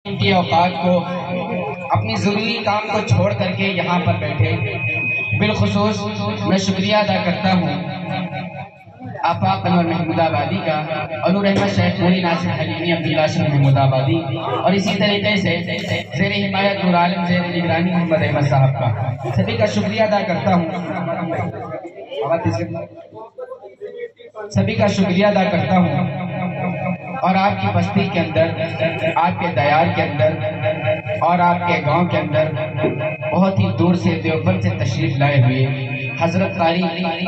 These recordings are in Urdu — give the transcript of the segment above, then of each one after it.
کی اوقات کو اپنی ضروری کام کو چھوڑ کر کے یہاں پر بیٹھے، بالخصوص میں شکریہ ادا کرتا ہوں آفاق انور محمود آبادی کا، انور احمد شیخ مولی ناصر حلیمی عبداللہ شیخ محمود آبادی، اور اسی طریقے سے زیر حمایت نور عالم زیر نگرانی محمد احمد صاحب کا سبھی کا شکریہ ادا کرتا ہوں سبھی کا شکریہ ادا کرتا ہوں اور آپ کی بستی کے اندر، آپ کے دیار کے اندر اور آپ کے گاؤں کے اندر بہت ہی دور سے دیوبند سے تشریف لائے ہوئے حضرت قاری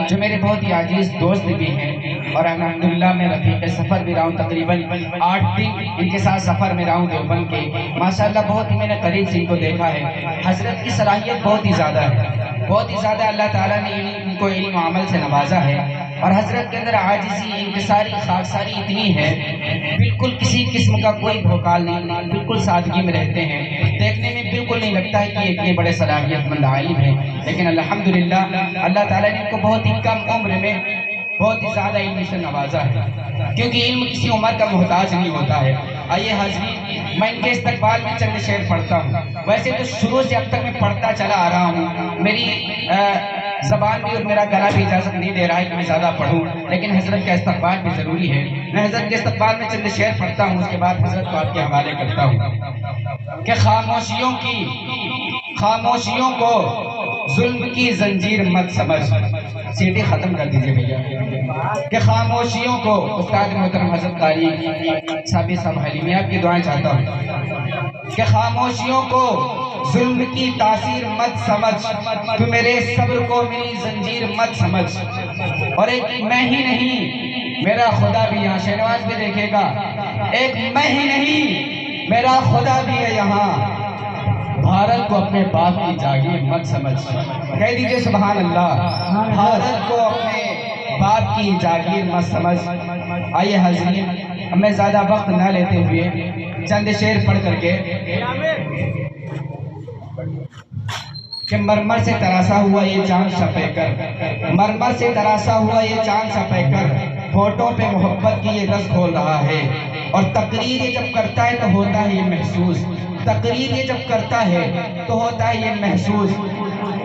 جو میرے بہت ہی عزیز دوست بھی ہیں، اور الحمدللہ میں رفیق سفر بھی رہا ہوں، تقریباً 8 دن ان کے ساتھ سفر میں رہا ہوں دیوبند کے، ماشاءاللہ بہت ہی میں نے قریب سے ان کو دیکھا ہے۔ حضرت کی صلاحیت بہت ہی زیادہ ہے، بہت ہی زیادہ اللہ تعالیٰ نے ان کو علم و عمل سے نوازا ہے، اور حضرت کے اندر عاجزی، انکساری، خاکساری اتنی ہے، بالکل کسی قسم کا کوئی بھوکال نہیں، بالکل سادگی میں رہتے ہیں، دیکھنے میں بالکل نہیں لگتا ہے کہ یہ اتنے بڑے صلاحیت مند عالم ہیں، لیکن الحمدللہ اللہ تعالیٰ نے ان کو بہت ہی کم عمر میں بہت ہی زیادہ علم سے نوازا ہے، کیونکہ علم کسی عمر کا محتاج نہیں ہوتا ہے۔ آئیے حاضرین، میں ان کے استقبال میں چند شعر پڑھتا ہوں، ویسے تو شروع سے اب تک میں پڑھتا چلا آ رہا ہوں، میری زبان بھی اور میرا گلا بھی اجازت نہیں دے رہا ہے کہ میں زیادہ پڑھوں، لیکن حضرت کا استقبال بھی ضروری ہے۔ میں حضرت کے استقبال میں چند شعر پڑھتا ہوں، اس کے بعد حضرت کو آپ کے حوالے کرتا ہوں کہ خاموشیوں کو ظلم کی زنجیر مت سمجھ، سیٹی ختم کر دیجئے بھیا، کہ خاموشیوں کو، استاد محترم حضرت قاری ثابت صاحب حلیمی آپ کی دعائیں چاہتا ہوں، کہ خاموشیوں کو ظلم کی تاثیر مت سمجھ، تو میرے صبر کو میری زنجیر مت سمجھ، اور ایک میں ہی نہیں میرا خدا بھی یہاں، شہنواز بھی دیکھے گا، ایک میں ہی نہیں میرا خدا بھی ہے یہاں، بھارت کو اپنے باپ کی جاگیر مت سمجھ، کہہ دیجئے سبحان اللہ، بھارت کو اپنے باپ کی جاگیر مت سمجھ۔ آئیے حاضرین، اب میں زیادہ وقت نہ لیتے ہوئے چند شعر پڑھ کر کے کہ مرمر سے تراشا ہوا یہ چاند شپے کر، مرمر سے تراشا ہوا یہ چاند شپے کر، ہوٹوں پہ محبت کی یہ رس کھول رہا ہے، اور تقریر یہ جب کرتا ہے تو ہوتا ہے یہ محسوس، تقریر یہ جب کرتا ہے تو ہوتا ہے یہ محسوس،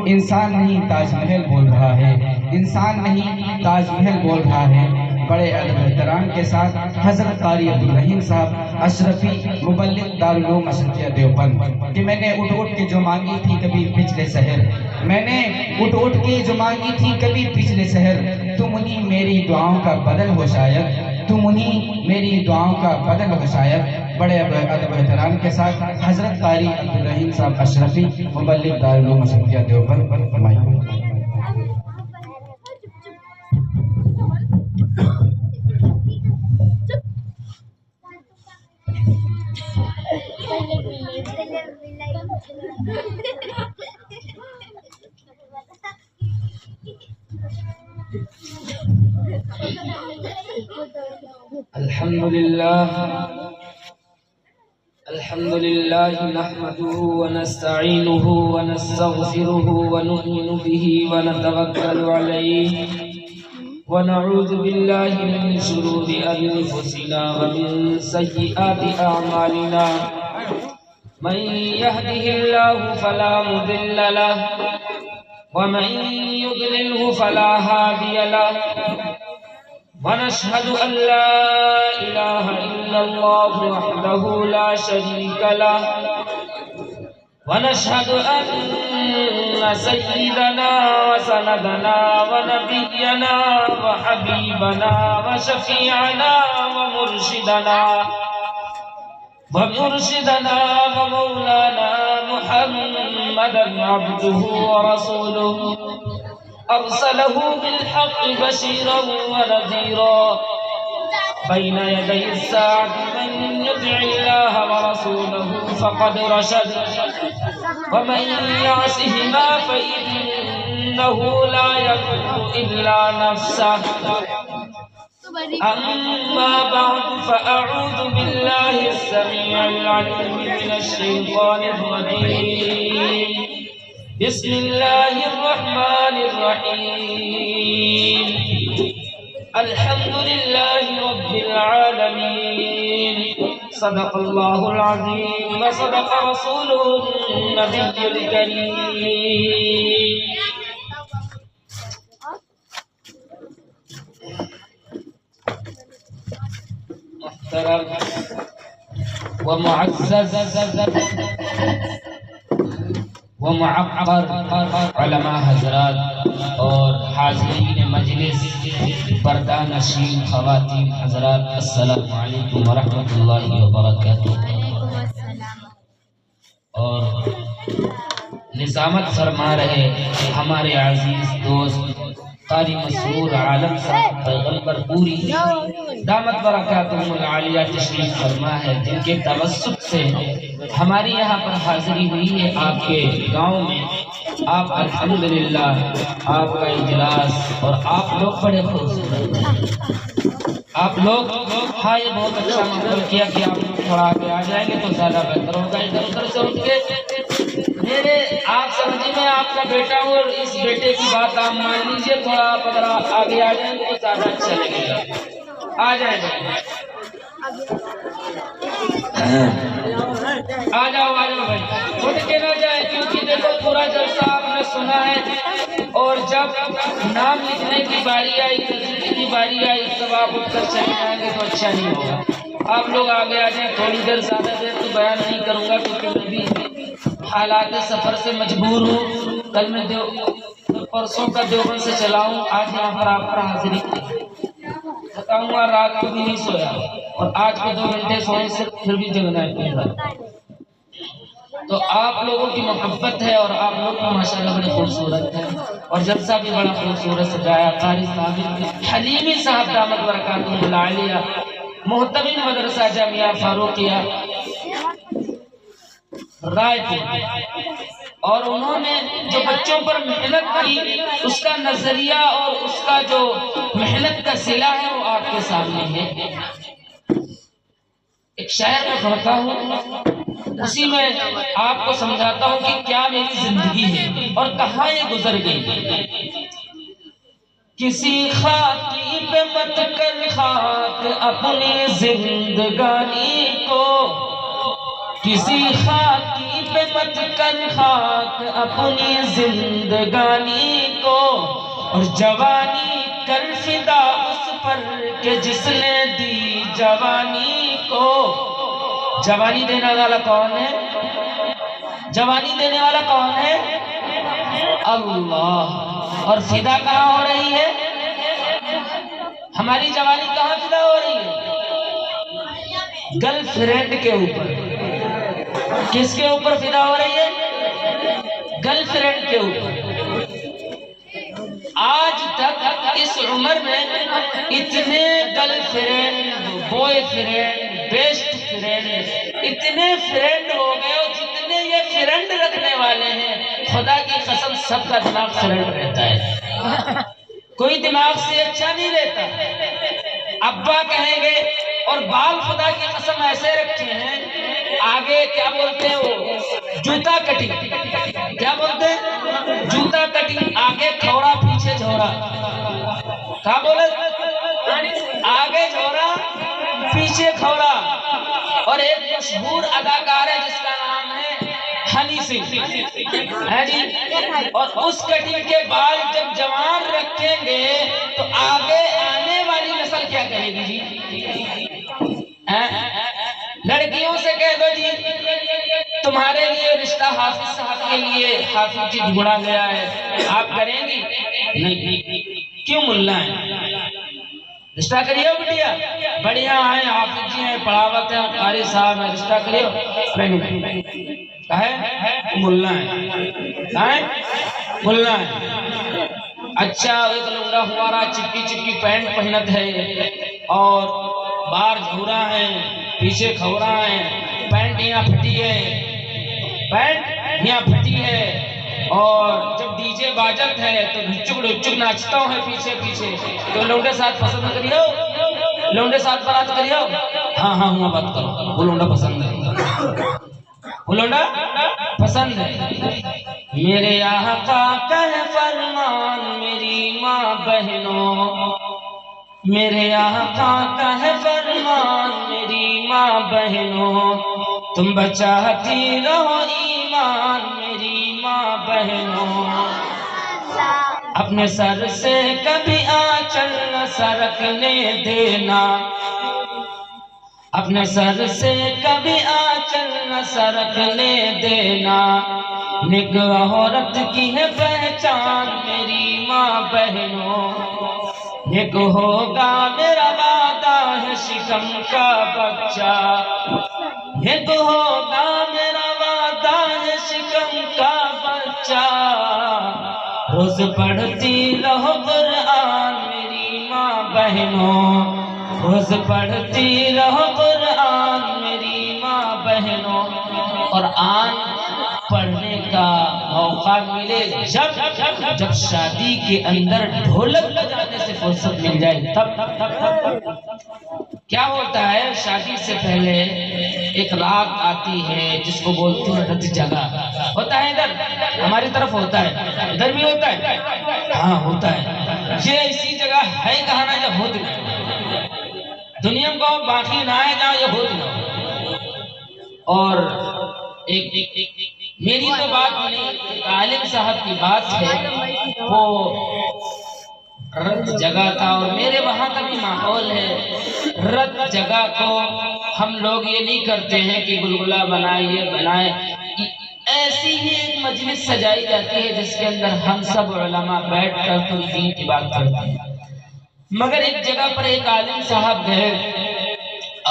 انسان نہیں تاج محل بول رہا ہے، انسان نہیں تاج محل بول رہا ہے۔ بڑے ادب احترام کے ساتھ حضرت قاری عبدالرحیم صاحب اشرفی مبلغ دارالعلوم اشرفیہ دیوبند، کہ میں نے اٹھ کے جو مانگی تھی کبھی پچھلے سحر، میں نے اٹھ کے جو مانگی تھی کبھی پچھلے سحر، تم انہی میری دعاؤں کا بدل ہو شاید، تم انہی میری دعاؤں کا بدل ہو شاید۔ بڑے ادب احترام کے ساتھ حضرت قاری عبدالرحیم صاحب اشرفی مبلغ دارالعلوم اشرفیہ دیوبند فرمائیں۔ الحمد لله نحمده ونستعينه ونستغفره ونؤمن به ونتوكل عليه ونعوذ بالله من شرور أنفسنا ومن سيئات أعمالنا، من يهده الله فلا مضل له ومن يضلله فلا هادي له، ونشهد أن لا إله إلا الله وحده لا شريك له، ونشهد أن سيدنا وسندنا ونبينا وحبيبنا وشفيعنا ومرشدنا ومولانا محمدا عبده ورسوله، أرسله بالحق بشيرا ونذيرا بين يدي الساعة، من يطع الله ورسوله فقد رشد، ومن يعصهما فإنه لا يضر إلا نفسه۔ أما بعد، فأعوذ بالله السميع العليم من الشيطان الرجيم، بسم الله الرحمن الرحيم، الحمد لله رب العالمين، صدق اللہ العظیم و صدق رسولہ النبی الکریم۔ محترم و معزز و معقر علماء حضرات اور حاضرین مجلس، پردہ نشین خواتین حضرات، السلام علیکم ورحمۃ اللہ وبرکاتہ۔ اور نظامت فرما رہے ہمارے عزیز دوست قاری مسرور عالم صاحب پیغمبر پوری دامت برکاتہم العالیہ تشریف فرما ہے، جن کے توسط سے ہماری یہاں پر حاضری ہوئی ہے آپ کے گاؤں میں۔ آپ الحمدللہ آپ کا اجلاس اور آپ لوگ بڑے خوبصورت ہیں۔ آپ لوگ ہاں یہ بہت اچھا مقبول کیا کہ آپ لوگ تھوڑا آگے آ جائیں گے تو زیادہ بہتر ہوگا۔ ادھر ادھر سے اٹھ کے میرے آپ سمجھیں میں آپ کا بیٹا ہوں اور اس بیٹے کی بات آپ مان لیجئے، تھوڑا آپ اگر آگے آ جائیں گے تو زیادہ اچھا لگے گا۔ آ جائیں گے، آ جاؤ بھائی، اٹھ کے نہ جائیں، کیونکہ دیکھو پورا جلسہ آپ نے سنا ہے، اور جب نام لکھنے کی باری آئی، تصدیق کی باری آئی، تب آپ اٹھ کر چلے جائیں گے تو اچھا نہیں ہوگا۔ آپ لوگ آگے آ جائیں، تھوڑی دیر زیادہ دیر تو بیان نہیں کروں گا کیونکہ میں بھی حالات سفر سے مجبور ہوں۔ کل میں پرسوں کا دیوبند سے چلا ہوں، آج یہاں پر آپ کا حاضری بتاؤں گا، رات کو بھی نہیں سویا اور آج کے 2 گھنٹے سونے سے پھر بھی جگنا ہے پورا۔ تو آپ لوگوں کی محبت ہے اور آپ لوگ ماشاءاللہ بڑے خوبصورت ہیں، اور جلسہ بھی بڑا خوبصورت سجایا۔ قاری صاحب حلیمی صاحب دامت برکاتہم العالیہ، محتمل مدرسہ جامعہ فاروقیہ رائے پور، اور انہوں نے جو بچوں پر محنت کی اس کا نظریہ اور اس کا جو محنت کا صلہ ہے وہ آپ کے سامنے ہے۔ ایک شعر میں پڑھتا ہوں، اسی میں آپ کو سمجھاتا ہوں کہ کیا میری زندگی ہے اور کہاں یہ گزر گئی۔ کسی خاکی پہ مت کر خاک اپنی زندگانی کو، کسی خاکی پہ مت کر خاک اپنی زندگانی کو، اور جوانی کر فدا اس پر کہ جس نے دی جوانی کو۔ جوانی دینے والا کون ہے؟ جوانی دینے والا کون ہے؟ اللہ۔ اور فدا کہاں ہو رہی ہے؟ ہماری جوانی کہاں فدا ہو رہی ہے؟ گرل فرینڈ کے اوپر۔ کس کے اوپر فدا ہو رہی ہے؟ گرل فرینڈ کے اوپر۔ آج تک اس عمر میں اتنے girl friend, boy friend, best friend, اتنے فرینڈ ہو گئے، اور جتنے یہ فرینڈ رکھنے والے ہیں خدا کی قسم سب کا دماغ فرینڈ رہتا ہے، کوئی دماغ سے اچھا نہیں رہتا۔ ابا کہیں گے، اور بال خدا کی قسم ایسے رکھے ہیں، آگے کیا بولتے ہیں وہ جوتا کٹنگ، کیا بولتے ہیں جوتا کٹنگ، آگے کھوڑا پیچھے جھوڑا، کیا بولے آگے جھوڑا پیچھے کھوڑا۔ اور ایک مشہور اداکار ہے جس کا نام ہے ہنی سنگھ ہے جی، اور اس کٹنگ کے بال جب جوان رکھیں گے تو آگے آنے والی نسل کیا کرے گی جی؟ لڑکیوں سے کہہ دو جی تمہارے لیے رشتہ حافظ صاحب کے لیے حافظ جی ڈھونڈا گیا ہے، آپ کریں گی؟ نہیں۔ کیوں؟ ملا ہے، رشتہ کریو بٹیا، بڑھیا ہیں حافظ جی ہیں، پڑھاوت ہیں، قاری صاحب ہیں، رشتہ کریو؟ نہیں، کہے ملا ہے، کہے ملا ہے۔ اچھا ایک لنگڑا ہمارا چپکی چپکی پینٹ پہنت ہے اور باہر جھورا ہے، پیچھے کھورا ہے، پینٹ یہاں پھٹی ہے، پینٹ یہاں پھٹی ہے، اور جب ڈی جے باجت ہے تو ڈھچک ناچتا ہوں ہے پیچھے پیچھے، تو لونڈے ساتھ پسند کریو؟ لونڈے ساتھ برات کریو؟ ہاں ہاں ہوں بات کرو، وہ لونڈا پسند ہے، وہ لونڈا پسند ہے۔ میرے آقا کا ہے فرمان میری ماں بہنوں، میرے آقا کا ہے فرمان میری ماں بہنوں تم بچاتی رہو ایمان میری ماں بہنوں، اپنے سر سے کبھی آنچل نہ سرکنے دینا، اپنے سر سے کبھی آنچل نہ سرکنے دینا، نیک عورت کی ہے پہچان میری ماں بہنوں، نیک ہوگا میرا وعدہ ہے شکم کا بچہ، نیک ہوگا میرا وعدہ ہے شکم کا بچہ، روز پڑھتی رہو قرآن میری ماں بہنوں، روز پڑھتی رہو قرآن میری ماں بہنوں، قرآن پڑھنے کا موقع ملے جب شادی کے اندر ڈھولک بجانے سے فرصت مل جائے تب کیا ہوتا ہے، شادی سے پہلے ایک رات آتی ہے جس کو بولتے ہیں رت جگہ، ہوتا ہے ادھر ہماری طرف ہوتا ہے، ادھر بھی ہوتا ہے، ہاں ہوتا ہے، یہ ایسی جگہ ہے کہاں نہ جب ہوتی نہ دنیا کو باقی نہ آئے جہاں یہ ہوتی نہ، اور ایک میری تو بات نہیں، عالم صاحب کی بات ہے، وہ رت جگہ تھا، اور میرے وہاں کا بھی ماحول ہے، رت جگہ کو ہم لوگ یہ نہیں کرتے ہیں کہ گلگلہ بنائیے بنائیں، ایسی ہی ایک مجلس سجائی جاتی ہے جس کے اندر ہم سب علماء بیٹھ کر کوئی دین کی بات کرتے ہیں، مگر ایک جگہ پر ایک عالم صاحب گئے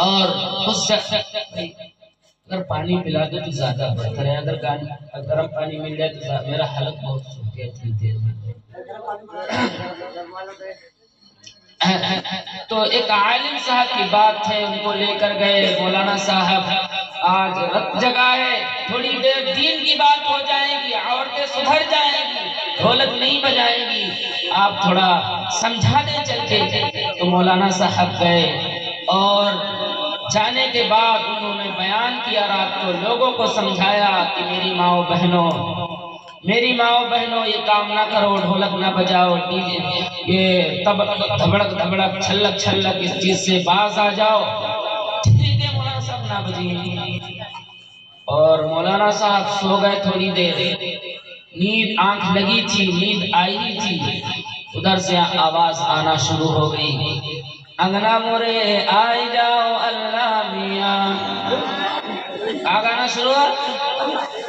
اور اس اگر پانی پلا دو تو زیادہ بہتر ہے، اگر گرم پانی مل جائے تو میرا حلق بہت سوکھ گیا اتنی دیر میں، تو ایک عالم صاحب کی بات ہے، ان کو لے کر گئے، مولانا صاحب آج رت جگہ ہے، تھوڑی دیر دین کی بات ہو جائے گی، عورتیں سدھر جائیں گی، ڈھولک نہیں بجائیں گی، آپ تھوڑا سمجھا دیں چل کے، تو مولانا صاحب گئے اور جانے کے بعد انہوں نے بیان کیا رات کو، لوگوں کو سمجھایا کہ میری ماؤں بہنوں، میری ماؤں بہنوں یہ کام نہ کرو، ڈھولک نہ بجاؤ، یہ دھبڑک دھبڑک چھلک چھلک اس چیز سے باز آ جاؤ، ٹھیک ہے مولانا صاحب نہ بجیں، اور مولانا صاحب سو گئے تھوڑی دیر، نیند آنکھ لگی تھی، نیند آئی تھی، ادھر سے آواز آنا شروع ہو گئی، انگنا مورے آئی جاؤ اللہ میاں، گانا شروع ہوا،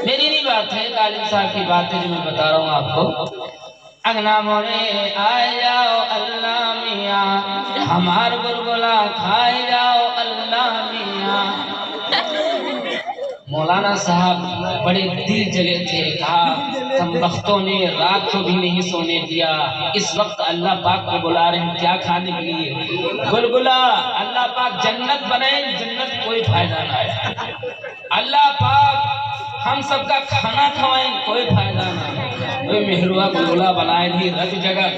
میری نہیں بات ہے، عالم صاحب کی بات ہے جو میں بتا رہا ہوں آپ کو، انگنا مورے آئی جاؤ اللہ میاں، ہمار گلگلا کھائی جاؤ اللہ میاں، مولانا صاحب بڑے دل جگے تھے، کہا تم بختوں نے رات کو بھی نہیں سونے دیا، اس وقت اللہ پاک کو بلا رہے ہیں کیا کھانے کے لیے، گلگلا، اللہ پاک جنت بنائیں، جنت کوئی فائدہ نہ ہے، اللہ پاک ہم سب کا کھانا کھوائیں کوئی فائدہ نہ، کوئی مہروا گلگلا بنائے دی رت جگہ،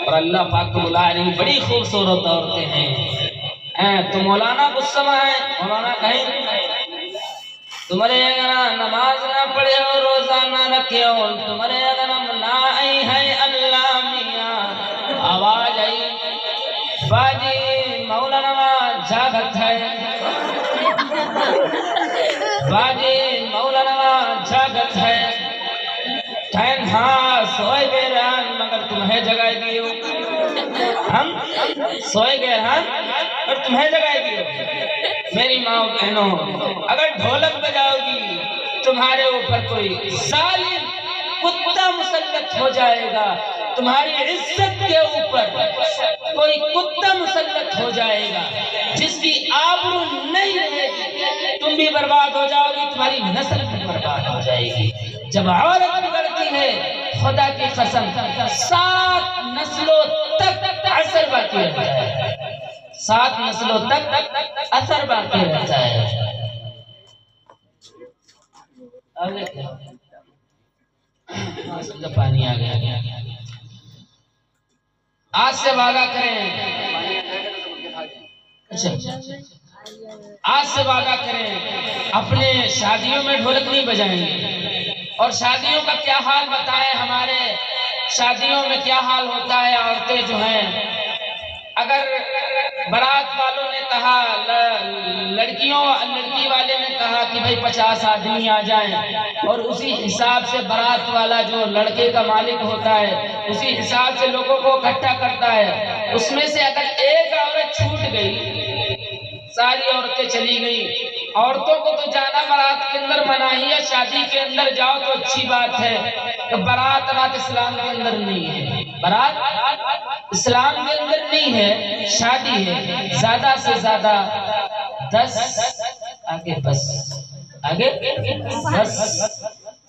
اور اللہ پاک کو بلا رہی، بڑی خوبصورت عورتیں ہیں، تو مولانا غصہ ہے، مولانا کہیں تمہارے اگر نماز نہ پڑھے ہو روزہ نہ رکھے ہو، تمہارے اگر نہ آئی ہے اللہ میاں، آواز آئی باجی مولانا جاگت ہے، باجی مولانا جاگت ہے، ٹھہن ہاں سوئے گئے رہن مگر تمہیں جگائے دیو، ہم سوئے گئے رہن اور تمہیں جگائے دیو، میری ماں بہنوں اگر ڈھولک بجاؤ گی تمہارے اوپر کوئی ظالم کتا مسلط ہو جائے گا، تمہاری عزت کے اوپر کوئی کتا مسلط ہو جائے گا جس کی آبرو نہیں رہے گی، تم بھی برباد ہو جاؤ گی، تمہاری نسل بھی برباد ہو جائے گی، جب عورت بگڑتی ہے خدا کی قسم 7 نسلوں تک اثر باقی رہتا ہے، 7 نسلوں تک اثر باقی رہتا ہے، پانی آ گیا، آج سے وعدہ کریں، آج سے وعدہ کریں اپنے شادیوں میں ڈھولک نہیں بجائیں گے، اور شادیوں کا کیا حال بتائیں، ہمارے شادیوں میں کیا حال ہوتا ہے، عورتیں جو ہیں اگر بارات والوں نے کہا لڑکی والے نے کہا کہ بھائی 50 آدمی آ جائیں، اور اسی حساب سے بارات والا جو لڑکے کا مالک ہوتا ہے اسی حساب سے لوگوں کو اکٹھا کرتا ہے۔ اس میں سے اگر ایک عورت چھوٹ گئی، ساری عورتیں چلی گئی۔ عورتوں کو تو جانا بارات کے اندر مناہی ہے، شادی کے اندر جاؤ تو اچھی بات ہے، تو بارات اسلام کے اندر نہیں ہے، بارات اسلام کے اندر نہیں ہے، شادی ہے۔ زیادہ سے زیادہ 10 آگے بس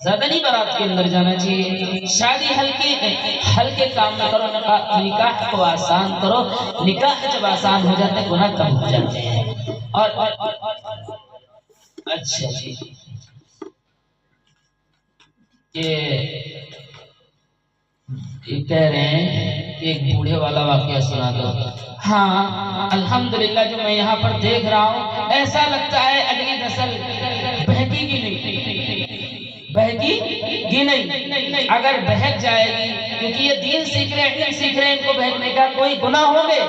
زیادہ نہیں بارات کے اندر جانا چاہیے۔ شادی ہلکے کام میں کرو، نکاح کو آسان کرو۔ نکاح جب آسان ہو جاتا ہے گناہ کم ہو جاتے ہیں۔ اور اچھا جی، یہ کہہ رہے ہیں کہ ایک بوڑھے والا واقعہ سنا دو۔ ہاں الحمدللہ جو میں یہاں پر دیکھ رہا ہوں، ایسا لگتا ہے اگلی نسل بہکی گی نہیں، اگر بہک جائے گی، کیونکہ یہ دین سیکھ رہے ہیں، سیکھ رہے ہیں، ان کو بہکنے کا کوئی گناہ ہوں گے؟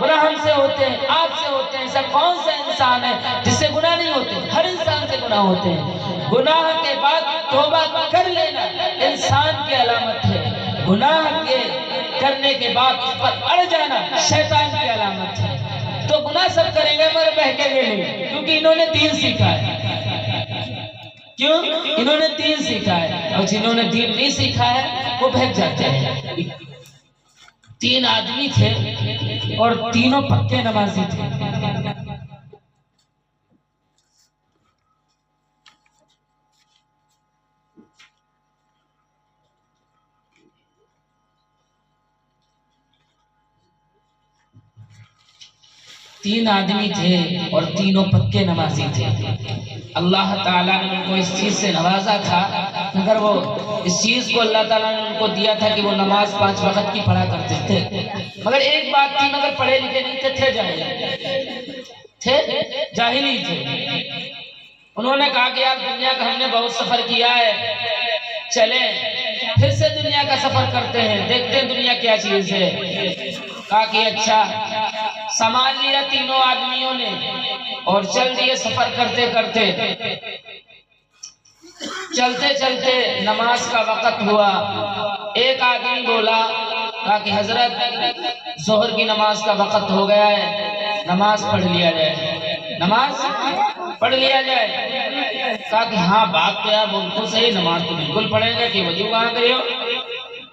گناہ ہم سے ہوتے ہیں، آپ سے ہوتے ہیں، ایسا کون سا انسان ہے جس سے گناہ نہیں ہوتے؟ ہر انسان سے گناہ ہوتے ہیں۔ گناہ کے بعد توبہ کر لینا انسان کی علامت ہے، گناہ کے کرنے کے بعد اس پر اڑ جانا شیطان کی علامت ہے۔ تو گناہ سب کریں گے مگر بہکیں گے نہیں، کیونکہ انہوں نے دین سیکھا ہے۔ کیوں؟ انہوں نے دین سیکھا ہے، اور جنہوں نے دین نہیں سیکھا ہے وہ بہک جاتے ہیں۔ 3 آدمی تھے اور تینوں پکے نمازی تھے۔ تین آدمی تھے اور تینوں پکے نمازی تھے۔ اللہ تعالیٰ نے ان کو اس چیز سے نوازا تھا، مگر وہ اس چیز کو اللہ تعالیٰ نے ان کو دیا تھا کہ وہ نماز 5 وقت کی پڑھا کرتے تھے، مگر ایک بات تھی، مگر پڑھے لکھے نہیں تھے جاہلی تھے۔ انہوں نے کہا کہ یار دنیا کا ہم نے بہت سفر کیا ہے، چلیں پھر سے دنیا کا سفر کرتے ہیں، دیکھتے ہیں دنیا کیا چیز ہے۔ کہا کہ اچھا، سامان لیا تینوں آدمیوں نے اور چل دیے سفر کرتے کرتے۔ چلتے چلتے نماز کا وقت ہوا، ایک آدمی بولا، کہا کہ حضرت ظہر کی نماز کا وقت ہو گیا ہے، نماز پڑھ لیا جائے، نماز پڑھ لیا جائے۔ کہا کہ ہاں بات تو یار بالکل صحیح، نماز تو بالکل پڑھیں گے، کہ وضو کہاں کرے ہو؟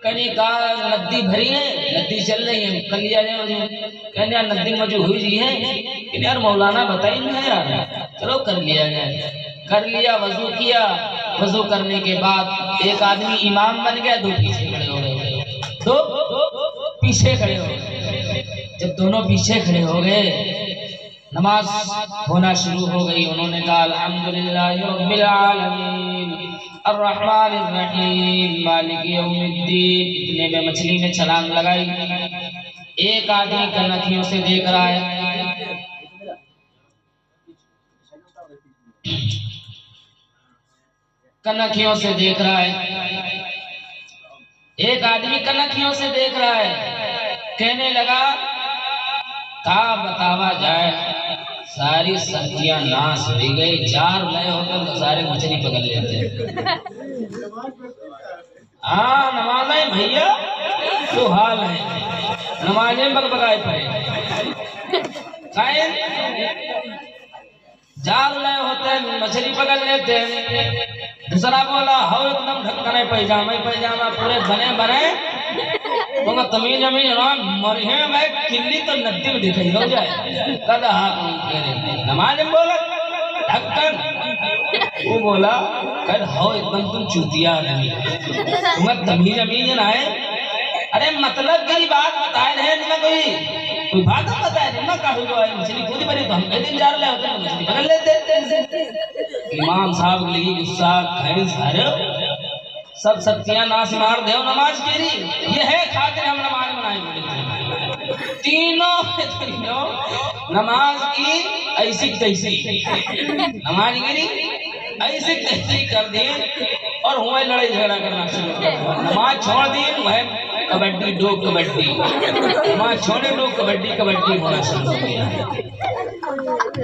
کہنے کہا ندی بھری ہے، ندی چل رہی ہے، کر لیا جائے وضو۔ کہنے یار ندی وضو ہوئی جی ہے، کہ یار مولانا بتائی نہیں ہے یار، چلو کر لیا جائے۔ کر لیا، وضو کیا، وضو کرنے کے بعد ایک آدمی امام بن گیا، 2 پیچھے کھڑے ہو گئے، 2 پیچھے کھڑے ہو گئے۔ جب دونوں پیچھے کھڑے ہو گئے، نماز ہونا شروع ہو گئی۔ انہوں نے کہا الحمدللہ رب العالمین الرحمن الرحیم مالک یوم الدین، اتنے میں مچھلی نے چھلانگ لگائی۔ ایک آدمی کنکھیوں سے دیکھ رہا ہے، کنکھیوں سے دیکھ رہا ہے، ایک آدمی کنکھیوں سے دیکھ رہا ہے۔ کہنے لگا کہا بتاوا جائے، ساری سبزیاں ناس ہوئی گئی، 4 لئے ہو کر سارے مچھلی پکڑ لیتے ہیں۔ ہاں نمازیں بھیا تو حال ہے، نمازیں بگبگائے پڑے، خیر 4 لئے ہوتے ہیں، مچھلی پکڑ لیتے ہیں۔ دوسرا بولا ہو ایک دم ڈھکنے پیجامہ پورے بنے تو تمیز مرہے میں کلی تو ندی میں دکھائی ہو جائے۔ کہا ہاں نماز بولا ڈھکن، وہ بولا کہ ہو ایک دم تم چوتیا نہیں، تمہیں تمیز امیز نہ ہے۔ ارے مطلب کی بات بتائے رہے نہیں، کوئی بات بتائے نہیں، کہا ہوا ہے مچھلی خود بری تو ہم کئی دن 4 لئے ہوتے ہیں مچھلی پکڑ لیتے۔ امام صاحب لگی غصہ، کھائیں سارے سب سبزیاں ناس مار دے نماز کی رہی، یہ ہے خاطر ہم نماز بنائیں گے۔ تینوں نماز کی ایسی تیسی، نماز گری ایسی تیسی کر دی اور ہوئے لڑائی جھگڑا کرنا شروع کر دیا۔ نماز چھوڑ دی، وہ کبڈی ڈو کبڈی، نماز چھوڑے ڈو کبڈی ہونا شروع ہو گیا۔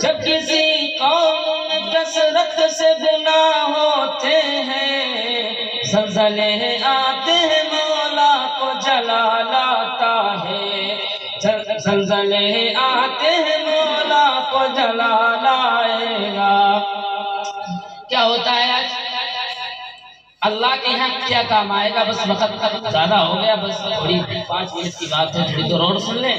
جب کسی قوم میں کثرت سے گناہ ہوتے ہیں، زلزلے آتے ہیں مولا کو جلال آتا ہے، زلزلے آتے ہیں مولا کو جلال آئے گا۔ کیا ہوتا ہے آج اللہ کے یہاں کیا کام آئے گا؟ بس وقت زیادہ ہو گیا، بس تھوڑی 5 منٹ کی بات ہے، تھوڑی دیر اور سن لیں۔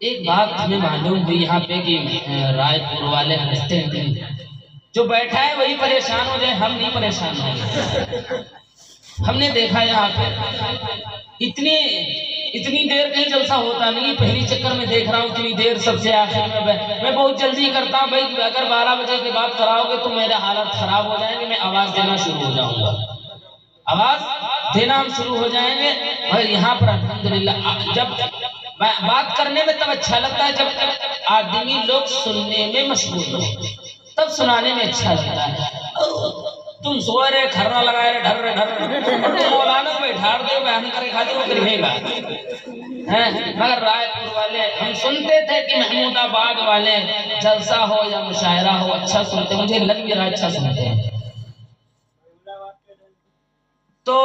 ایک بات ہمیں معلوم ہوئی یہاں پہ کہ رائے پور والے ہنستے ہیں، جو بیٹھا ہے وہی پریشان ہو جائے، ہم نہیں پریشان ہوں گے۔ ہم نے دیکھا یہاں پہ اتنی دیر کہیں جلسہ ہوتا نہیں، پہلی چکر میں دیکھ رہا ہوں اتنی دیر سب سے آخر میں بہت جلدی کرتا ہوں بھائی، اگر 12 بجے کے بعد کراؤ گے تو میرے حالت خراب ہو جائیں گے، میں آواز دینا شروع ہو جاؤں گا، آواز دینا ہم شروع ہو جائیں گے۔ اور یہاں پر الحمدللہ جب بات کرنے میں تب اچھا لگتا ہے جب آدمی لوگ سننے میں مشغول ہو، تب سنانے میں اچھا لگتا ہے۔ تم سو رہے کھرنا لگائے ڈر رہے مولانا کو بیٹھا دو بیان کرے کھاتے وہ کرے گا۔ مگر رائے پور والے ہم سنتے تھے کہ محمود آباد والے جلسہ ہو یا مشاعرہ ہو اچھا سنتے، مجھے لگ بھی رہا اچھا سنتے ہیں۔ تو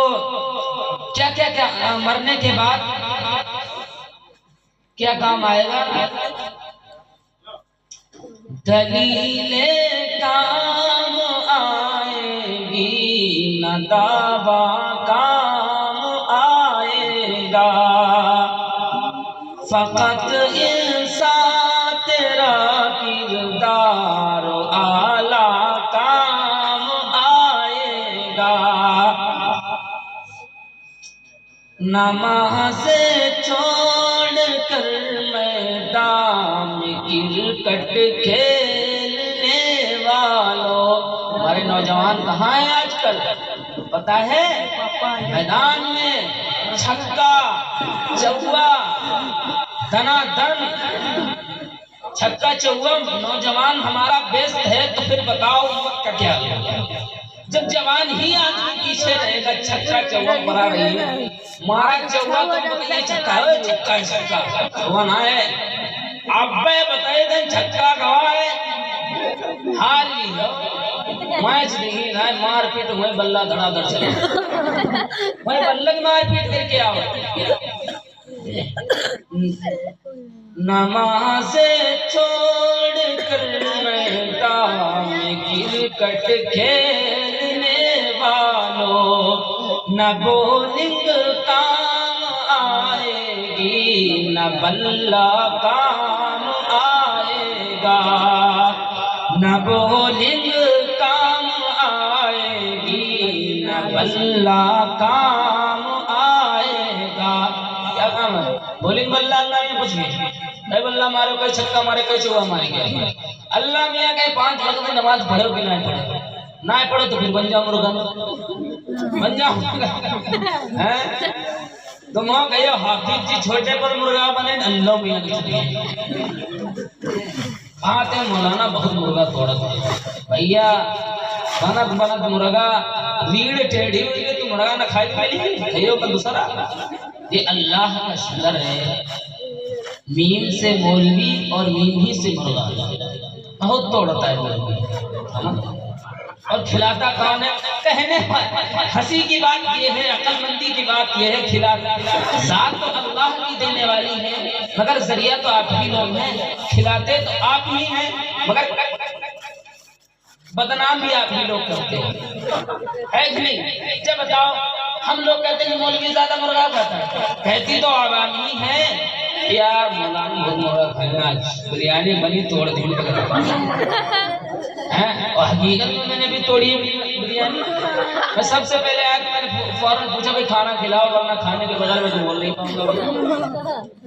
کیا کیا کیا مرنے کے بعد کیا کام آئے گا؟ دلیل کام آئے گی نہ دعویٰ کام آئے گا، فقط انسان تیرا کردار اعلیٰ کام آئے گا، نماز چھوڑ کر میدان کرکٹ کھیلنے والوں۔ ہمارے نوجوان کہاں ہیں آج کل پتا ہے؟ میدان میں چھکا چوا دنا دن چھکا چوا نوجوان ہمارا بیست ہے، تو پھر بتاؤ امت کا کیا ہوگا؟ جب جوان ہی آدمی پیچھے رہے گا، چھکا چوا برا رہی ہے، مارا چوا تو بتائیے چھکا ہے، چھکا چھکا چوا نہ ہے، اب بتائیے دیں چھکا گواہ ہے، ہار لی ہو میچ نہیں رہا، مار پیٹ ہوئے بلہ دھڑا دھڑ چلے میں بلہ مار پیٹ کر کے آؤ۔ نماز چھوڑ کر میدان کرکٹ کھیلنے والوں، نہ بولنگ کام آئے گی نہ بلہ کام آئے گا، نہ بولنگ کام آئے گی نہ بلہ کام آئے گا۔ کیا کام ہے؟ بولنگ بلہ اللہ نے کچھ نہیں، اے بلہ مارو کوئی چھکا مارے کوئی چوہا مارے گیا، اللہ میاں کہیں 5 وقت میں نماز پڑھو کہ نہ پڑھو، نہ پڑھو تو پھر بن جاؤ مرغا، بن جاؤ مرغا۔ تم ہو گئے حافظ جی چھوٹے پر مرغا بنے، اللہ میاں کی چھوٹی بات ہے، مولانا بہت مرغا توڑا تھا بھیا، بنت بنت مرغا ریڑھ ٹیڑھی ہوئی ہے تو مرغا نہ کھائی پہلی کھائیو کا دوسرا۔ یہ اللہ کا شکر ہے، میم سے مولوی اور میم ہی سے مرغا بہت توڑتا ہے مولوی، اور کھلاتا کون ہے؟ کہنے ہنسی کی بات یہ ہے، عقل مندی کی بات یہ ہے، کھلاتا ذات تو اللہ کی دینے والی ہے، مگر ذریعہ تو آپ ہی لوگ ہیں، کھلاتے تو آپ ہی ہیں، مگر بدنام بھی آپ ہی لوگ کرتے ہیں، ہے کہ نہیں؟ جب بتاؤ ہم لوگ کہتے ہیں مولوی زیادہ مرغا کھاتا ہے، کہتی تو عوامی ہے یار مولانا بہت مرغا کھانا، بریانی بنی توڑ دی، اور حقیقت میں نے بھی توڑی ہے بریانی۔ میں سب سے پہلے آیا کہ میں نے فوراً پوچھا بھائی کھانا کھلاؤ، ورنہ کھانے کے بغیر میں تو بول نہیں پاؤں گا،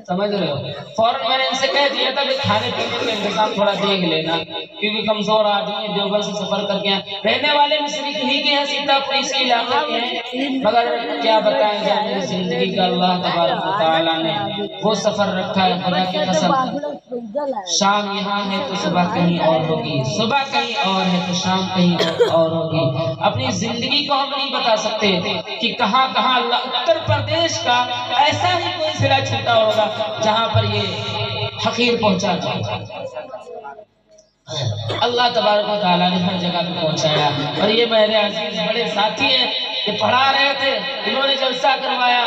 سمجھ رہے ہو؟ فوراً میں نے ان سے کہہ دیا تھا کہ کھانے پینے کا انتظام تھوڑا دیکھ لینا، کیونکہ کمزور آدمی ہے، دیوبند سے سفر کر کے رہنے والے مصری ہی کے ہیں، سیدھا پوری سے علاقے کے ہیں، مگر کیا بتائیں گے میری زندگی کا اللہ تبارک و تعالیٰ نے وہ سفر رکھا ہے، خدا کی قسم شام یہاں ہے تو صبح کہیں اور ہوگی، صبح کہیں اور ہے تو شام کہیں اور ہوگی۔ اپنی زندگی کو ہم نہیں بتا سکتے کہ کہاں کہاں اللہ، اتر پردیش کا ایسا ہی کوئی ضلع چھوٹا ہوگا جہاں پر یہ حقیر پہنچا دو۔ اللہ تبارک و تعالیٰ نے ہر جگہ پہ پہنچایا۔ اور یہ میرے عزیز بڑے ساتھی ہیں، یہ پڑھا رہے تھے، انہوں نے جلسہ کروایا،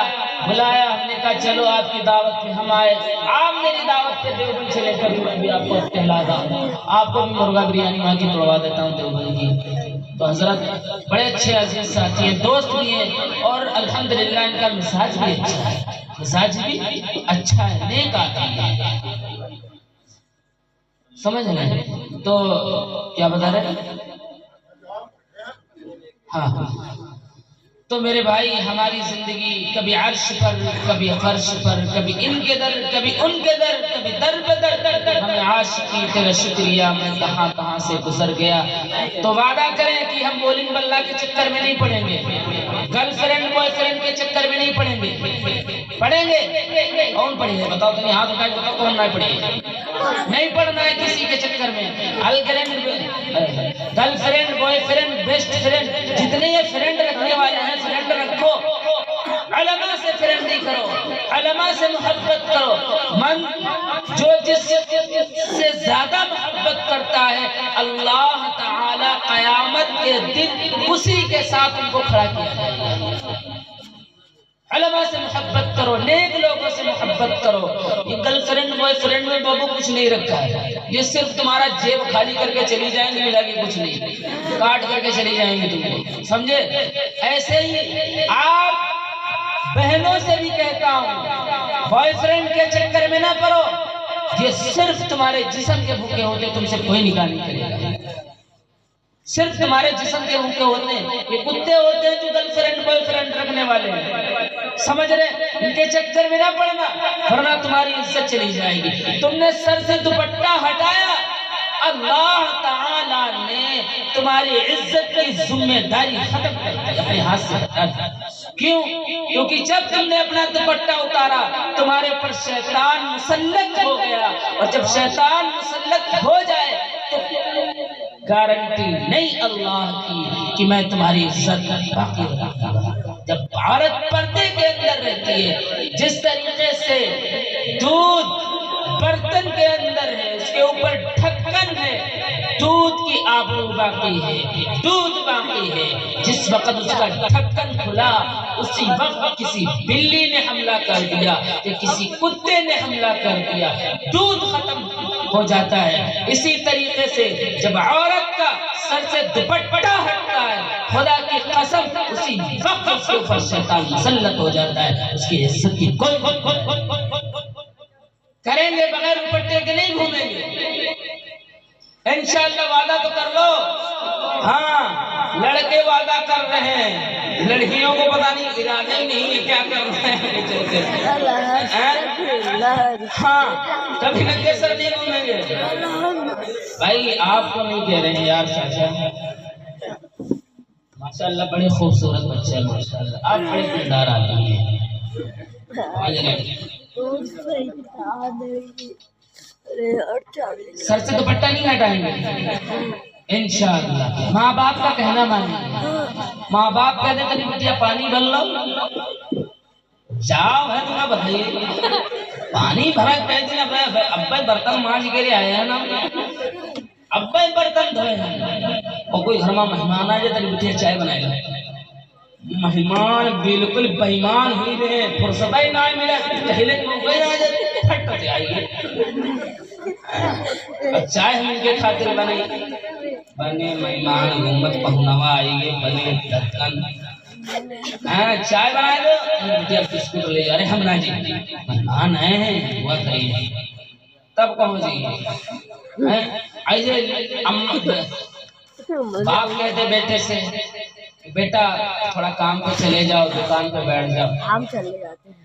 بلایا، ہم نے کہا چلو آپ کی دعوت پہ ہم آئے۔ آپ میری دعوت پہ دیوبند سے لے کر میں بھی آپ کو کہلاتا ہوں، آپ کو بھی مرغا بریانی وہاں کی توڑوا دیتا ہوں دیوبند کی۔ تو حضرت بڑے اچھے عزیز ساتھی ہیں، دوست بھی ہیں، اور الحمدللہ ان کا مزاج بھی اچھا ہے، مزاج بھی اچھا ہے، نیک آدمی ہے، سمجھ رہے ہیں؟ تو کیا بتا رہے ہیں؟ ہاں تو میرے بھائی ہماری زندگی کبھی عرش پر، کبھی فرش پر، کبھی ان کے در، کبھی ان کے در، کبھی در بدر، ہمیں عاشقی تیرا شکریہ میں کہاں کہاں سے گزر گیا۔ تو وعدہ کریں کہ ہم بولنگ بلہ کے چکر میں نہیں پڑیں گے، گرل فرینڈ بوائے فرینڈ کے چکر میں نہیں پڑیں گے۔ پڑھیں گے؟ کون پڑھیں گے؟ بتاؤ تمہیں، ہاتھ اٹھائے بتاؤ کون نہیں پڑھیں گے؟ نہیں پڑھنا ہے کسی کے چکر میں۔ Girl friend boy friend best friend جتنے یہ فرینڈ رکھنے والے ہیں فرینڈ رکھو، علماء سے فرینڈ نہیں کرو، علماء سے محبت کرو۔ من جو جس سے زیادہ محبت کرتا ہے اللہ تعالی قیامت کے دن اسی کے ساتھ ان کو کھڑا کیا جائے گا۔ علماء سے محبت کرو، نیک لوگوں سے محبت کرو۔ یہ گرل فرینڈ بوائے فرینڈ میں بابو کچھ نہیں رکھا ہے، یہ صرف تمہارا جیب خالی کر کے چلی جائیں گے، ملا کے کچھ نہیں، کاٹ کر کے چلی جائیں گے تم کو، سمجھے؟ ایسے ہی آپ بہنوں سے بھی کہتا ہوں، بوائے فرینڈ کے چکر میں نہ پڑو، یہ صرف تمہارے جسم کے بھوکے ہوتے، تم سے کوئی نکاح نہیں کرے گا، صرف تمہارے جسم کے بھوکے ہوتے ہیں۔ یہ کتے ہوتے ہیں جو گرل فرینڈ بوائے فرینڈ رکھنے والے ہیں، سمجھ رہے؟ ان کے چکر میں نہ پڑنا ورنہ تمہاری عزت چلی جائے گی۔ تم نے سر سے دوپٹہ ہٹایا، اللہ تعالیٰ نے تمہاری عزت کی ذمہ داری ختم کر دی، اپنے ہاتھ سے ہٹا دی۔ کیوں؟ کیونکہ جب تم نے اپنا دوپٹہ اتارا تمہارے پر شیطان مسلط ہو گیا، اور جب شیطان مسلط ہو جائے تو گارنٹی نہیں اللہ کی کہ میں تمہاری عزت باقی رکھوں گا۔ جب عورت پردے کے اندر رہتی ہے، جس طریقے سے دودھ برتن کے اندر ہے، اس کے اوپر ڈھکن ہے، دودھ کی آبرو باقی ہے، دودھ باقی ہے۔ جس وقت اس کا ڈھکن کھلا اسی وقت کسی بلی نے حملہ کر دیا یا کسی کتے نے حملہ کر دیا، دودھ ختم ہو جاتا ہے۔ اسی طریقے سے جب عورت کا سر سے دوپٹہ ہٹتا ہے، خدا کی قسم اسی وقت اس کے اوپر شیطان مسلط ہو جاتا ہے، اس کی عزت کی کوئی کریں گے بغیر دوپٹے کے نہیں گھومیں گے انشاءاللہ۔ وعدہ تو کر لو۔ ہاں لڑکے وعدہ کر رہے ہیں، لڑکیوں کو پتہ نہیں ارادہ ہی نہیں ہے کیا کر رہے ہیں۔ ہاں کبھی ننگے سر نہیں گھومیں گے بھائی، آپ کو نہیں کہہ رہے ہیں یار چاچا، ماشاءاللہ بڑے خوبصورت بچے ہیں، ماشاءاللہ آپ بڑے دیندار آدمی ہیں۔ سر سے دوپٹہ نہیں ہٹائیں گے انشاءاللہ۔ ماں باپ کا کہنا مانیں گے، ماں باپ کہتے ہیں کبھی بٹیا پانی بھر لو، جاؤ ہے تمہیں بتائیے پانی بھرا کہتے ہیں ابا برتن مانج کے لیے آئے ہیں نا، ابا برتن دھوئے ہیں، اور کوئی گھر میں مہمان آ جائے تو بٹیا چائے بنائے گا، مہمان بالکل بےمان ہوئی رہے، فرصت ہی نہ ملے، پہلے موقع آ جائے پھٹ سے آئیے چائے ہم ان کے خاطر بنے مہمان حکومت پہنوا آئیے بنے دھکن چائے بنائے دو بسکٹ لے ارے ہم نہ جی مہمان آئے ہیں ہوا کریے تب کہو جی ایسے باپ کہتے بیٹے سے بیٹا تھوڑا کام پہ چلے جاؤ، دکان پہ بیٹھ جاؤ، ہم چلے جاتے ہیں،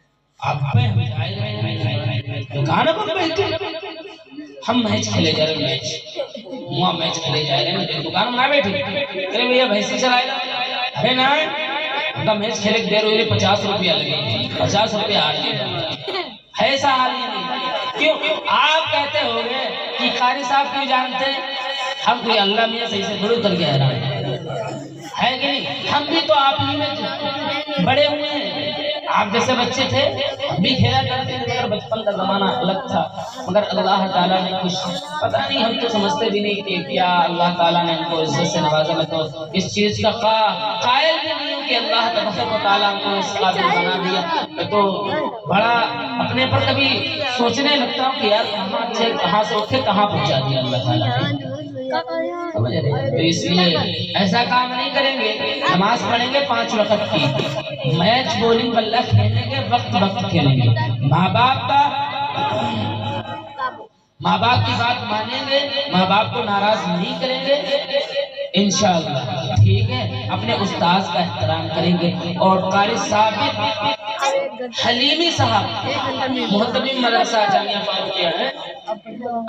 دکان پر بیٹھے ہم میچ کھیلے جا رہے ہیں، میچ کھیلے جا رہے ہیں، دکان میں نہ بیٹھے ارے بھیا بھینسی چلائے گا، ارے نہ میچ کھیلے دیر ہوئی 50 روپیہ لگے، 50 روپیہ ہار لیا، ایسا حال ہی نہیں۔ کیوں آپ کہتے ہو گے کہ قاری صاحب کیوں جانتے ہیں ہم کوئی اللہ میاں صحیح سے ضرور کر کے آ رہا ہے، ہے کہ نہیں؟ ہم بھی تو آپ ہی میں بڑے ہوئے ہیں، آپ جیسے بچے تھے ہم بھی کھیلا کرتے تھے، مگر بچپن کا زمانہ الگ تھا، مگر اللہ تعالیٰ نے کچھ پتہ نہیں، ہم تو سمجھتے بھی نہیں کہ کیا اللہ تعالیٰ نے ہم کو عزت سے نوازا۔ میں تو اس چیز کا قائل بھی نہیں ہوں کہ اللہ تبارک و تعالیٰ ہم کو اس قابل بنا دیا۔ میں تو بڑا اپنے پر کبھی سوچنے لگتا ہوں کہ یار کہاں سے اٹھے کہاں پہنچا دیا اللہ تعالیٰ نے، سمجھ رہے ہیں؟ تو اس لیے ایسا کام نہیں کریں گے، نماز پڑھیں گے 5 وقت کی، میچ بولنگ بلہ کھیلیں گے، وقت کھیلیں گے، ماں باپ کی بات مانیں گے، ماں باپ کو ناراض نہیں کریں گے انشاءاللہ، ٹھیک ہے؟ اپنے استاذ کا احترام کریں گے۔ اور قاری ثابت حلیمی صاحب محتمم مدرسہ جامعہ فاروقیہ ہے،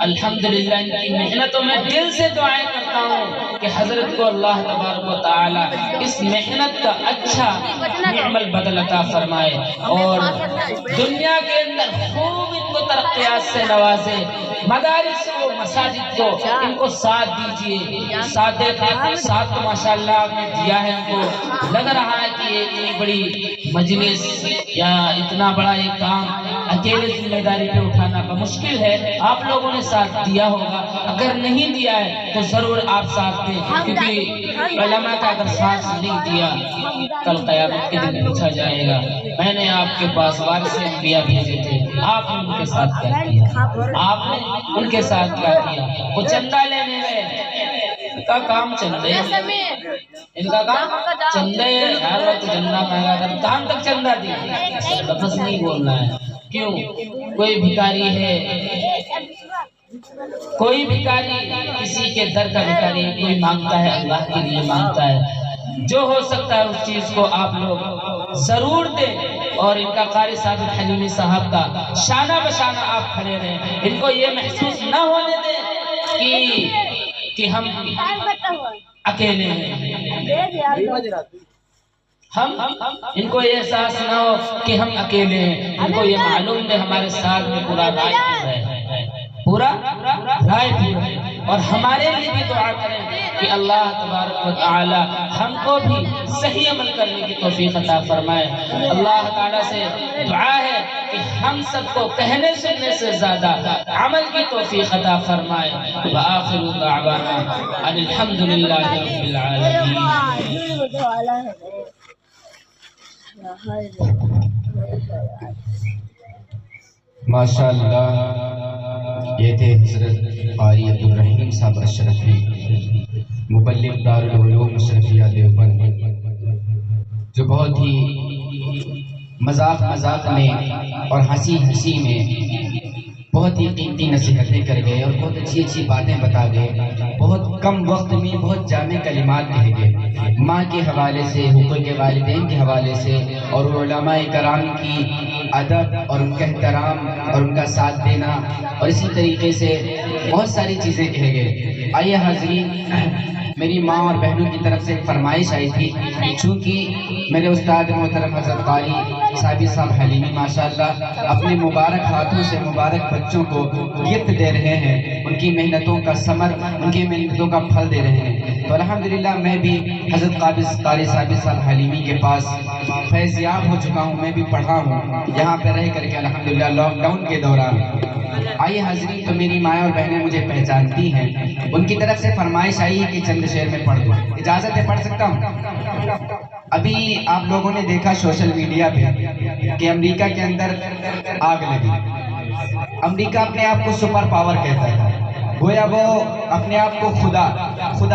الحمدللہ ان کی محنتوں میں دل سے دعائیں کرتا ہوں کہ حضرت کو اللہ تبارک و تعالی اس محنت کا اچھا نعم البدل عطا فرمائے، اور دنیا کے اندر خوب ان کو ترقیات سے نوازے، مدارس کو مساجد کو ان کو ساتھ دیجئے، ساتھ تو ماشاءاللہ آپ نے دیا ہے، ان کو لگ رہا ہے کہ یہ اتنی بڑی مجلس یا اتنا بڑا ایک کام اکیلے ذمہ داری پہ اٹھانا کا مشکل ہے، آپ لوگوں نے ساتھ دیا ہوگا، اگر نہیں دیا ہے تو ضرور آپ ساتھ دیں، کیونکہ علماء کا اگر ساتھ نہیں دیا کل قیامت کے دن پوچھا جائے گا میں نے آپ کے پاس وارث انبیاء بھیجے تھے، آپ نے ان کے ساتھ کیا کیا، آپ نے ان کے ساتھ کیا کیا؟ وہ چندہ لینے میں ان کا کام چندے، ان کا کام چندے ہے، ہر وقت چندہ مانگا کر، کام تک چندہ دی، لفظ نہیں بولنا ہے، کیوں؟ کوئی بھکاری ہے، کوئی بھکاری کسی کے در کا بھکاری ہے، کوئی مانگتا ہے اللہ کے لیے مانگتا ہے، جو ہو سکتا ہے اس چیز کو آپ لوگ ضرور دیں، اور ان کا قاری ثابت حلیمی صاحب کا شانہ بشانہ آپ کھڑے رہیں، ان کو یہ محسوس نہ ہونے دیں کہ ہم اکیلے ہیں، ہم ان کو یہ احساس نہ ہو کہ ہم اکیلے ہیں، ان کو یہ معلوم ہے ہمارے ساتھ میں پورا رائے پورا ہے، اور ہمارے لیے بھی دعا کریں کہ اللہ تبارک و تعالی ہم کو بھی صحیح عمل کرنے کی توفیق عطا فرمائے۔ اللہ تعالی سے دعا ہے کہ ہم سب کو کہنے سننے سے زیادہ عمل کی توفیق عطا فرمائے۔ وآخر دعوانا ان الحمدللہ رب العالمین۔ ماشاءاللہ یہ تھے حضرت قاری عبدالرحیم صاحب اشرفی، مبلغ دارالعلوم اشرفیہ دیوبند، جو بہت ہی مذاق میں اور ہنسی میں بہت ہی قیمتی نصیحتیں کر گئے، اور بہت اچھی اچھی باتیں بتا گئے، بہت کم وقت میں بہت جامع کلمات کہے گئے، ماں کے حوالے سے، حقوق والدین کے حوالے سے، اور علماء کرام کی ادب اور ان کا احترام اور ان کا ساتھ دینا، اور اسی طریقے سے بہت ساری چیزیں کہے گئے۔ آئیے حاضرین، میری ماں اور بہنوں کی طرف سے ایک فرمائش آئی تھی، چونکہ میرے استاد محترم حضرت قاری ثابت صاحب حلیمی ماشاءاللہ اپنے مبارک ہاتھوں سے مبارک بچوں کو گفٹ دے رہے ہیں، ان کی محنتوں کا ثمر، ان کی محنتوں کا پھل دے رہے ہیں، تو الحمدللہ میں بھی حضرت قاری ثابت صاحب حلیمی کے پاس فیض یاب ہو چکا ہوں، میں بھی پڑھا ہوں یہاں پہ رہ کر کے الحمدللہ لاک ڈاؤن کے دوران۔ آئیے حاضرین، تو میری مائیں اور بہنیں مجھے پہچانتی ہیں، ان کی طرف سے فرمائش آئی ہے کہ چند شعر میں پڑھ دوں، اجازت ہے پڑھ سکتا ہوں؟ ابھی آپ لوگوں نے دیکھا سوشل میڈیا پہ کہ امریکہ کے اندر آگ لگی، امریکہ اپنے آپ کو سپر پاور کہتا ہے، گویا وہ اپنے آپ کو خدا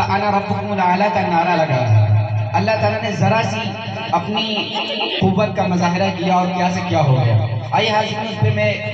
انا ربکم الاعلی کا نعرہ لگا رہا ہے۔ اللہ تعالیٰ نے ذرا سی اپنی قوت کا مظاہرہ کیا اور کیا سے کیا ہو گیا۔ آئیے حاضرین، اس پہ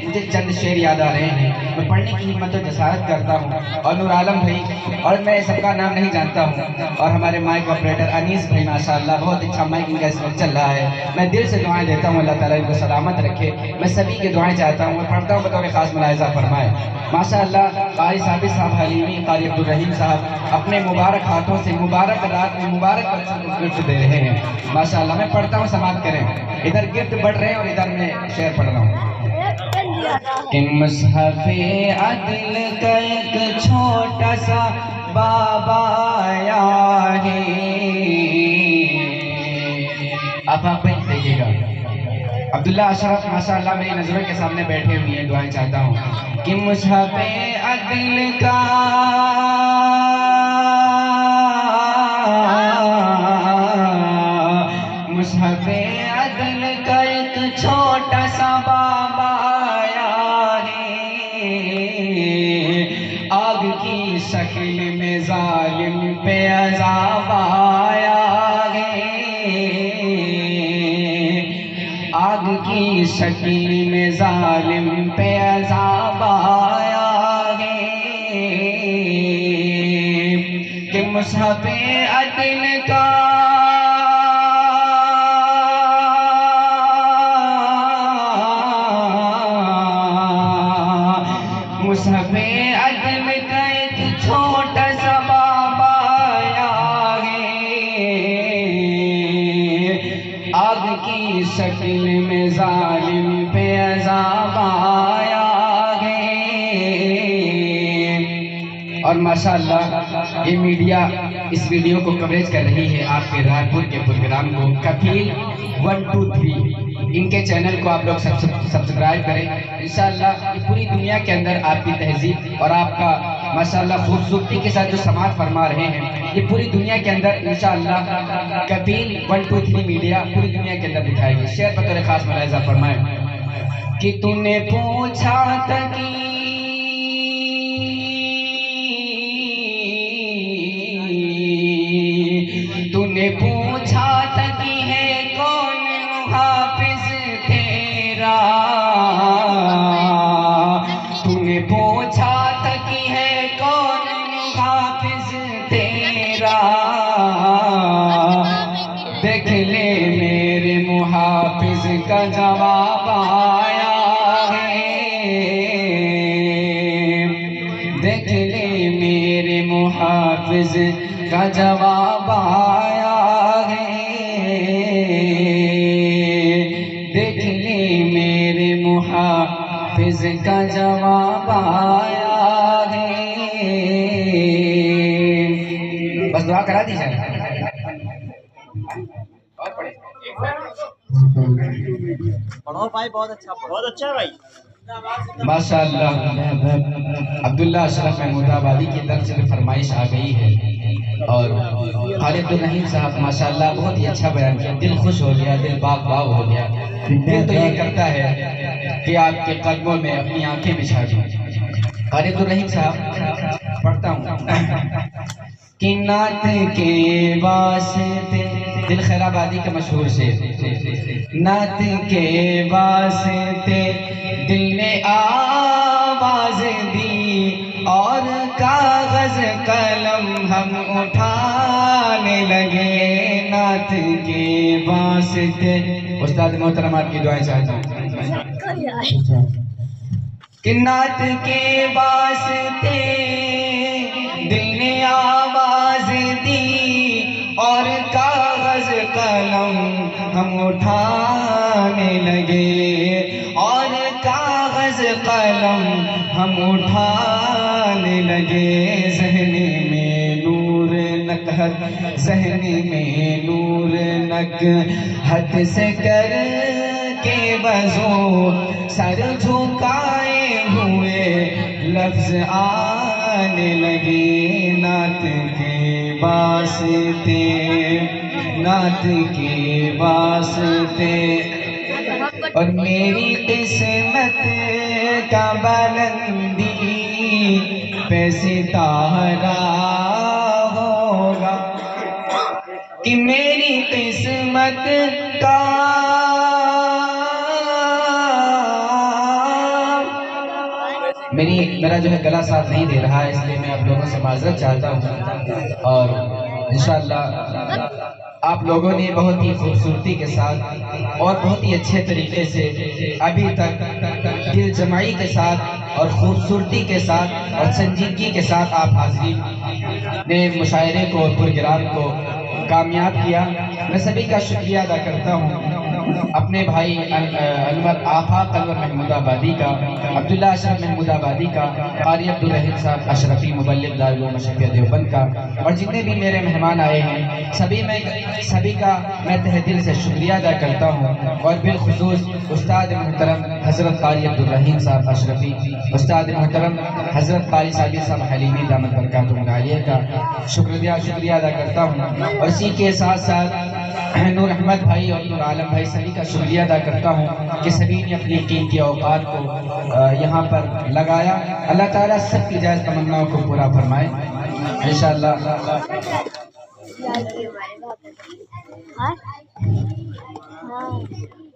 مجھے چند شعر یاد آ رہے ہیں، میں پڑھنے کی ہمت و جسارت کرتا ہوں، اور نور عالم بھائی، اور میں سب کا نام نہیں جانتا ہوں، اور ہمارے مائک آپریٹر انیس بھائی ماشاءاللہ بہت اچھا مائک ان کا اس وقت چل رہا ہے، میں دل سے دعائیں دیتا ہوں اللہ تعالیٰ ان کو سلامت رکھے، میں سبھی کے دعائیں چاہتا ہوں، میں پڑھتا ہوں بطور خاص ملاحظہ فرمائے۔ ماشاءاللہ قاری ثابت صاحب حلیمی، قاری عبدالرحیم صاحب اپنے مبارک ہاتھوں سے مبارک رات میں مبارک بچوں کو گفٹ دے رہے ہیں ماشاءاللہ، میں پڑھتا ہوں سماعت کریں، ادھر گفٹ بڑھ رہے ہیں اور ادھر میں شعر پڑھ رہا ہوں۔ کہ مصحف عدل کا ایک چھوٹا سا باب آیا ہے، عبداللہ اشرف ماشاءاللہ میری نظروں کے سامنے بیٹھے ہوئے ہیں، دعائیں چاہتا ہوں کہ مصحف عدل کا مصحف عدل کا ایک چھوٹا سا باب آیا ہے، آگ کی شکل میں ظالم پہ عذاب آیا ہے، آگ کی شکل میں ظالم پہ عذاب آیا ہے کہ مصحف عدل کا مصحف عدل کا ایک چھوٹا سا باب آیا ہے، آگ کی شکل میں ظالم پہ عذاب آیا ہے۔ اور ماشاءاللہ یہ میڈیا اس ویڈیو کو کوریج کر رہی ہے آپ کے راہپور کے پروگرام کو، کفیل 1 2 3 ان کے چینل کو آپ لوگ سبسکرائب کریں۔ انشاءاللہ یہ پوری دنیا کے اندر آپ کی تہذیب اور آپ کا ماشاءاللہ خوبصورتی کے ساتھ جو سماعت فرما رہے ہیں، یہ پوری دنیا کے اندر انشاءاللہ کفیل 1 2 3 میڈیا پوری دنیا کے اندر دکھائے گی۔ شعر بطور خاص ملاحظہ فرمائیں کہ تو نے پوچھا تھا کہ تو نے پوچھا تھا کہ ہے کون محافظ تیرا، تو نے پوچھا تھا کہ ہے کون محافظ تیرا، دیکھ لے میرے محافظ کا جواب آیا ہے، دیکھ لے میرے محافظ کا جواب آیا ہے، دیکھ لے میرے محافظ کا جواب آیا ہے۔ بس دعا کرا دی جائے اور پڑھیں پڑھو بھائی، بہت اچھا بھائی ماشاءاللہ۔ عبداللہ اشرف محمود آبادی کی طرف سے فرمائش آ گئی ہے اور خالد الرحیم صاحب ماشاءاللہ بہت ہی اچھا بیان کیا، دل خوش ہو گیا، دل باغ باغ ہو گیا۔ دل تو یہ کرتا ہے کہ آپ کے قدموں میں اپنی آنکھیں بچھا دیں۔ خالد الرحیم صاحب پڑھتا ہوں کہ نعت کے واسطے، دل خیر آبادی کا مشہور شعر، نعت کے واسطے دل نے آواز دی اور کاغذ قلم ہم اٹھانے لگے، نعت کے واسطے۔ استاد محترم آپ کی دعائیں چاہتا ہوں کہ نعت کے واسطے دل نے آواز دی اور کاغذ قلم ہم اٹھانے لگے، اور کاغذ قلم ہم اٹھانے لگے، ذہن میں نور نکہت، ذہن میں نور نکہت سے کر کے وضو سر جھکائے ہوئے لفظ آنے لگے، نعت کے واسطے، نعت کے واسطے۔ اور میری قسمت کا بلندی پہ ستارہ ہوگا، کہ میری قسمت کا میرا جو ہے گلا ساتھ نہیں دے رہا ہے، اس لیے میں آپ لوگوں سے معذرت چاہتا ہوں، اور انشاءاللہ آپ لوگوں نے بہت ہی خوبصورتی کے ساتھ اور بہت ہی اچھے طریقے سے ابھی تک دل جمعی کے ساتھ اور خوبصورتی کے ساتھ اور سنجیدگی کے ساتھ آپ حاضرین نے مشاعرے کو اور پروگرام کو کامیاب کیا. میں سبھی کا شکریہ ادا کرتا ہوں، اپنے بھائی انور آفاق انور محمود آبادی کا، عبداللہ اشرف محمود آبادی کا، قاری عبدالرحیم صاحب اشرفی مبلغ دارالعلوم اشرفیہ دیوبند کا، اور جتنے بھی میرے مہمان آئے ہیں سبھی کا میں تہ دل سے شکریہ ادا کرتا ہوں، اور بالخصوص استاد محترم حضرت قاری عبدالرحیم صاحب اشرفی، استاد محترم حضرت قاری ثابت صاحب حلیمی دامت برکاتہم العالیہ کا شکریہ ادا کرتا ہوں، اور اسی کے ساتھ ساتھ نور احمد بھائی اور نور عالم بھائی سبھی کا شکریہ ادا کرتا ہوں کہ سبھی نے اپنی قیمتی اوقات کو یہاں پر لگایا. اللہ تعالیٰ سب کی جائز تمناؤں کو پورا فرمائے انشاءاللہ.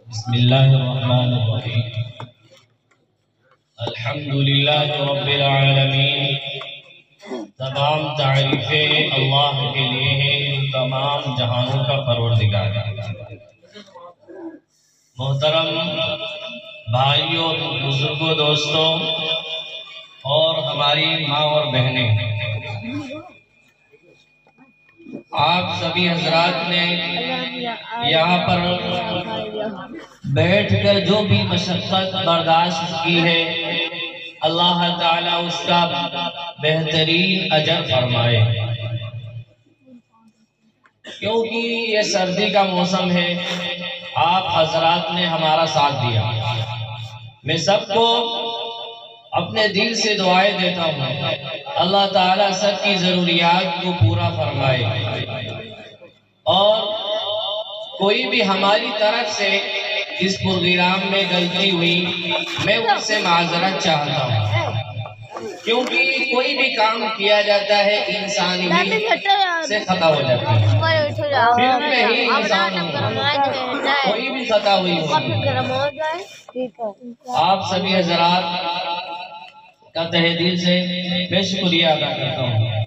بسم اللہ الرحمن الرحیم. الحمدللہ رب العالمین. تمام تعریفیں اللہ کے لیے ہیں، تمام جہانوں کا پروردگار. محترم بھائیوں، بزرگوں، دوستوں اور ہماری ماں اور بہنیں، آپ سبھی حضرات نے یہاں پر بیٹھ کر جو بھی مشقت برداشت کی ہے، اللہ تعالیٰ اس کا بہترین اجر فرمائے. کیونکہ یہ سردی کا موسم ہے، آپ حضرات نے ہمارا ساتھ دیا. میں سب کو اپنے دل سے دعائیں دیتا ہوں، اللہ تعالیٰ سب کی ضروریات کو پورا فرمائے، اور کوئی بھی ہماری طرف سے اس پروگرام میں غلطی ہوئی میں اس سے معذرت چاہتا ہوں، کیونکہ کوئی بھی کام کیا جاتا ہے انسانی سے خطا ہو جاتا ہے. پھر میں ہی انسان ہوں، کوئی بھی خطا ہوئی ہوگی. آپ سبھی حضرات کا تہ دل سے میں شکریہ ادا کرتا ہوں.